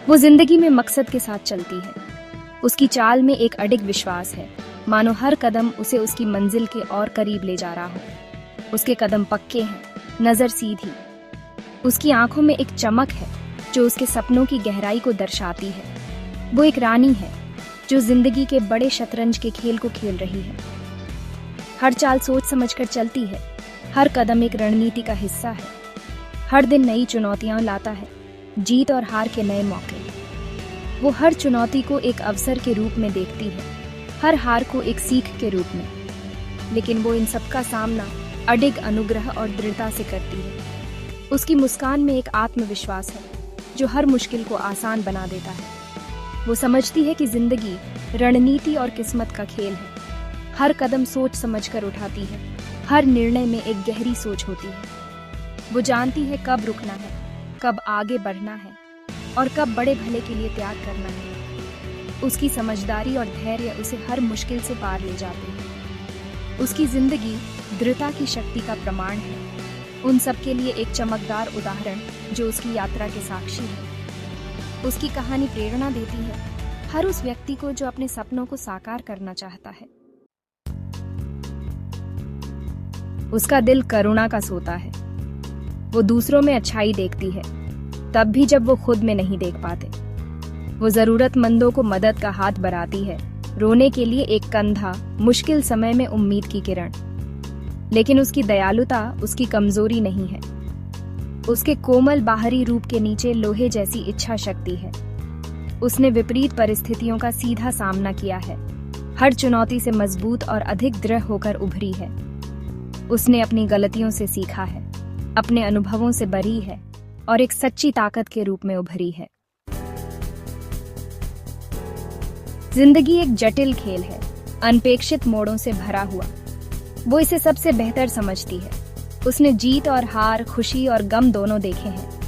वो जिंदगी में मकसद के साथ चलती है। उसकी चाल में एक अडिग विश्वास है, मानो हर कदम उसे उसकी मंजिल के और करीब ले जा रहा हो। उसके कदम पक्के हैं, नजर सीधी। उसकी आंखों में एक चमक है जो उसके सपनों की गहराई को दर्शाती है। वो एक रानी है जो जिंदगी के बड़े शतरंज के खेल को खेल रही है। हर चाल सोच समझकर चलती है, हर कदम एक रणनीति का हिस्सा है। हर दिन नई चुनौतियां लाता है, जीत और हार के नए मौके। वो हर चुनौती को एक अवसर के रूप में देखती है, हर हार को एक सीख के रूप में। लेकिन वो इन सब का सामना अडिग अनुग्रह और दृढ़ता से करती है। उसकी मुस्कान में एक आत्मविश्वास है जो हर मुश्किल को आसान बना देता है। वो समझती है कि जिंदगी रणनीति और किस्मत का खेल है। हर कदम सोच समझकर उठाती है, हर निर्णय में एक गहरी सोच होती है। वो जानती है कब रुकना है, कब आगे बढ़ना है और कब बड़े भले के लिए त्याग करना है। उसकी समझदारी और धैर्य उसे हर मुश्किल से पार ले जाते हैं। उसकी जिंदगी दृढ़ता की शक्ति का प्रमाण है, उन सब के लिए एक चमकदार उदाहरण जो उसकी यात्रा के साक्षी है। उसकी कहानी प्रेरणा देती है हर उस व्यक्ति को जो अपने सपनों को साकार करना चाहता है। उसका दिल करुणा का सोता है। वो दूसरों में अच्छाई देखती है, तब भी जब वो खुद में नहीं देख पाते। वो जरूरतमंदों को मदद का हाथ बढ़ाती है, रोने के लिए एक कंधा, मुश्किल समय में उम्मीद की किरण। लेकिन उसकी दयालुता उसकी कमजोरी नहीं है। उसके कोमल बाहरी रूप के नीचे लोहे जैसी इच्छा शक्ति है। उसने विपरीत परिस्थितियों का सीधा सामना किया है, हर चुनौती से मजबूत और अधिक दृढ़ होकर उभरी है। उसने अपनी गलतियों से सीखा है, अपने अनुभवों से बरी है और एक सच्ची ताकत के रूप में उभरी है। जिंदगी एक जटिल खेल है, अनपेक्षित मोड़ों से भरा हुआ। वो इसे सबसे बेहतर समझती है। उसने जीत और हार, खुशी और गम दोनों देखे हैं।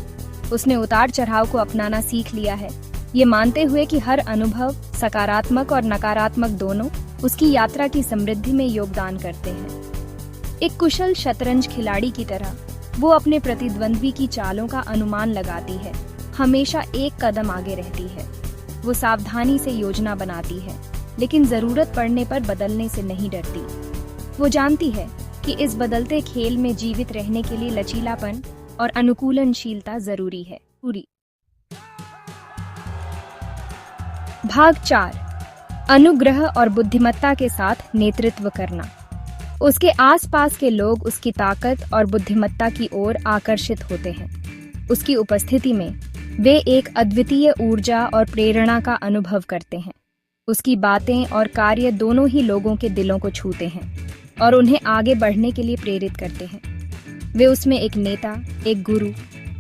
उसने उतार चढ़ाव को अपनाना सीख लिया है, ये मानते हुए कि हर अनुभव, सकारात्मक और नकारात्मक दोनों, उसकी यात्रा की समृद्धि में योगदान करते हैं। एक कुशल शतरंज खिलाड़ी की तरह वो अपने प्रतिद्वंद्वी की चालों का अनुमान लगाती है, हमेशा एक कदम आगे रहती है। वो सावधानी से योजना बनाती है, लेकिन जरूरत पड़ने पर बदलने से नहीं डरती। वो जानती है कि इस बदलते खेल में जीवित रहने के लिए लचीलापन और अनुकूलनशीलता जरूरी है। भाग 4, अनुग्रह और बुद्धिमत्ता के साथ नेतृत्व करना। उसके आसपास के लोग उसकी ताकत और बुद्धिमत्ता की ओर आकर्षित होते हैं। उसकी उपस्थिति में वे एक अद्वितीय ऊर्जा और प्रेरणा का अनुभव करते हैं। उसकी बातें और कार्य दोनों ही लोगों के दिलों को छूते हैं और उन्हें आगे बढ़ने के लिए प्रेरित करते हैं। वे उसमें एक नेता, एक गुरु,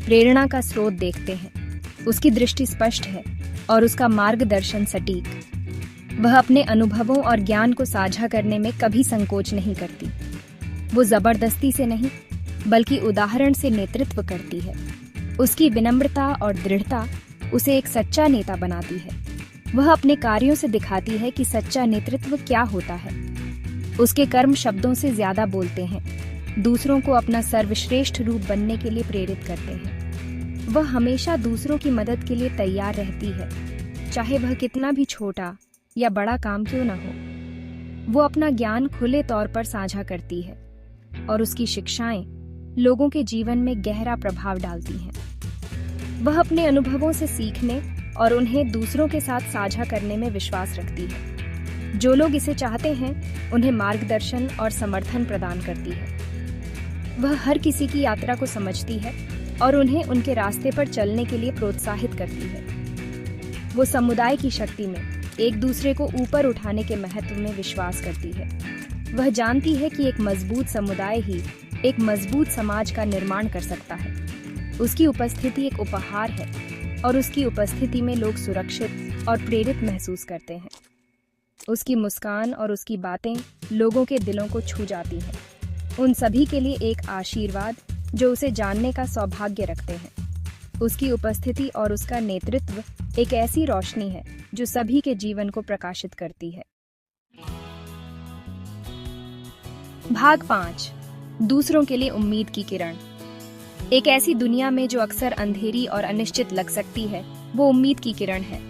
प्रेरणा का स्रोत देखते हैं। उसकी दृष्टि स्पष्ट है और उसका मार्गदर्शन सटीक। वह अपने अनुभवों और ज्ञान को साझा करने में कभी संकोच नहीं करती। वो जबरदस्ती से नहीं, बल्कि उदाहरण से नेतृत्व करती है। उसकी विनम्रता और दृढ़ता उसे एक सच्चा नेता बनाती है। वह अपने कार्यों से दिखाती है कि सच्चा नेतृत्व क्या होता है। उसके कर्म शब्दों से ज्यादा बोलते हैं, दूसरों को अपना सर्वश्रेष्ठ रूप बनने के लिए प्रेरित करते हैं। वह हमेशा दूसरों की मदद के लिए तैयार रहती है, चाहे वह कितना भी छोटा या बड़ा काम क्यों न हो। वो अपना ज्ञान खुले तौर पर साझा करती है और उसकी शिक्षाएं लोगों के जीवन में गहरा प्रभाव डालती हैं। वह अपने अनुभवों से सीखने और उन्हें दूसरों के साथ साझा करने में विश्वास रखती है। जो लोग इसे चाहते हैं, उन्हें मार्गदर्शन और समर्थन प्रदान करती है। वह हर किसी की यात्रा को समझती है और उन्हें उनके रास्ते पर चलने के लिए प्रोत्साहित करती है। वो समुदाय की शक्ति में एक दूसरे को ऊपर उठाने के महत्व में विश्वास करती है। वह जानती है कि एक मजबूत समुदाय ही एक मजबूत समाज का निर्माण कर सकता है। उसकी उपस्थिति एक उपहार है और उसकी उपस्थिति में लोग सुरक्षित और प्रेरित महसूस करते हैं। उसकी मुस्कान और उसकी बातें लोगों के दिलों को छू जाती हैं। उन सभी के लिए एक आशीर्वाद जो उसे जानने का सौभाग्य रखते हैं। उसकी उपस्थिति और उसका नेतृत्व एक ऐसी रोशनी है जो सभी के जीवन को प्रकाशित करती है। भाग 5, दूसरों के लिए उम्मीद की किरण। एक ऐसी दुनिया में जो अक्सर अंधेरी और अनिश्चित लग सकती है, वो उम्मीद की किरण है।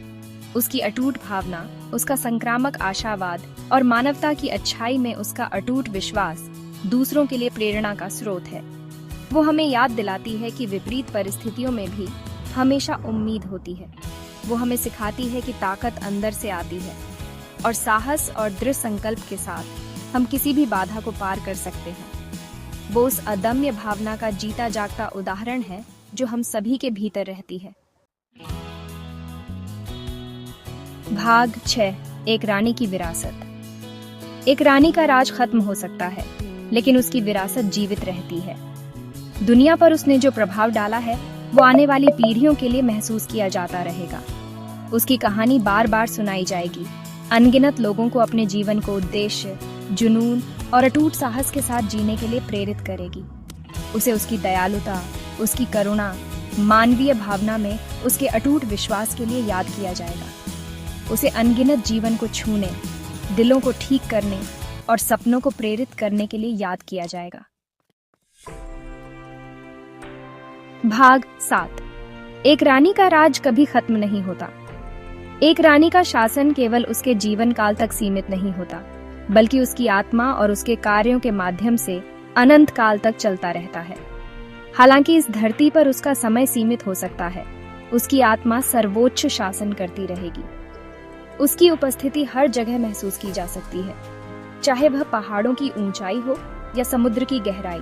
उसकी अटूट भावना, उसका संक्रामक आशावाद और मानवता की अच्छाई में उसका अटूट विश्वास दूसरों के लिए प्रेरणा का स्रोत है। वो हमें याद दिलाती है कि विपरीत परिस्थितियों में भी हमेशा उम्मीद होती है। वो हमें सिखाती है कि ताकत अंदर से आती है और साहस और दृढ़ संकल्प के साथ हम किसी भी बाधा को पार कर सकते हैं। वो उस अदम्य भावना का जीता जागता उदाहरण है जो हम सभी के भीतर रहती है। भाग 6, एक रानी की विरासत। एक रानी का राज खत्म हो सकता है, लेकिन उसकी विरासत जीवित रहती है। दुनिया पर उसने जो प्रभाव डाला है, वो आने वाली पीढ़ियों के लिए महसूस किया जाता रहेगा। उसकी कहानी बार बार सुनाई जाएगी, अनगिनत लोगों को अपने जीवन को उद्देश्य, जुनून और अटूट साहस के साथ जीने के लिए प्रेरित करेगी। उसे उसकी दयालुता, उसकी करुणा, मानवीय भावना में उसके अटूट विश्वास के लिए याद किया जाएगा। उसे अनगिनत जीवन को छूने, दिलों को ठीक करने और सपनों को प्रेरित करने के लिए याद किया जाएगा। भाग 7, एक रानी का राज कभी खत्म नहीं होता। एक रानी का शासन केवल उसके जीवन काल तक सीमित नहीं होता, बल्कि उसकी आत्मा और उसके कार्यों के माध्यम से अनंत काल तक चलता रहता है। हालांकि इस धरती पर उसका समय सीमित हो सकता है, उसकी आत्मा सर्वोच्च शासन करती रहेगी। उसकी उपस्थिति हर जगह महसूस की जा सकती है, चाहे वह पहाड़ों की ऊंचाई हो या समुद्र की गहराई।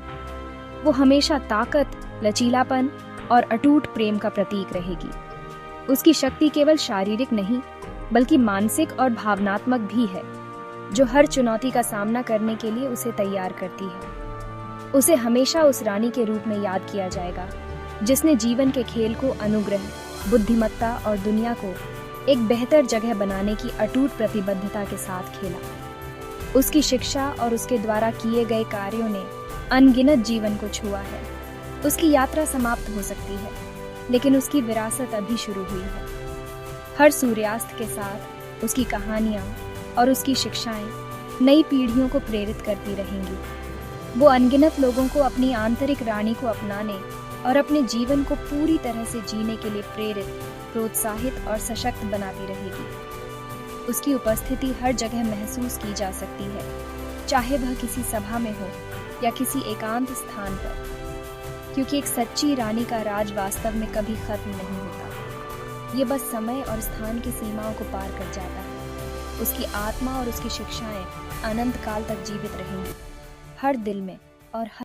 वो हमेशा ताकत, लचीलापन और अटूट प्रेम का प्रतीक रहेगी। उसकी शक्ति केवल शारीरिक नहीं, बल्कि मानसिक और भावनात्मक भी है, जो हर चुनौती का सामना करने के लिए उसे तैयार करती है। उसे हमेशा उस रानी के रूप में याद किया जाएगा, जिसने जीवन के खेल को अनुग्रह, बुद्धिमत्ता और दुनिया को एक बेहतर जगह बनाने की अटूट प्रतिबद्धता के साथ खेला। उसकी शिक्षा और उसके द्वारा किए गए कार्यों ने अनगिनत जीवन को छुआ है। उसकी यात्रा समाप्त हो सकती है, लेकिन उसकी विरासत अभी शुरू हुई है। हर सूर्यास्त के साथ उसकी कहानियां और उसकी शिक्षाएं नई पीढ़ियों को प्रेरित करती रहेंगी। वो अनगिनत लोगों को अपनी आंतरिक रानी को अपनाने और अपने जीवन को पूरी तरह से जीने के लिए प्रेरित, प्रोत्साहित और सशक्त बनाती रहेगी। उसकी उपस्थिति हर जगह महसूस की जा सकती है, चाहे वह किसी सभा में हो या किसी एकांत स्थान पर, क्योंकि एक सच्ची रानी का राज वास्तव में कभी खत्म नहीं होता। ये बस समय और स्थान की सीमाओं को पार कर जाता है। उसकी आत्मा और उसकी शिक्षाएं अनंत काल तक जीवित रहेंगी, हर दिल में और हर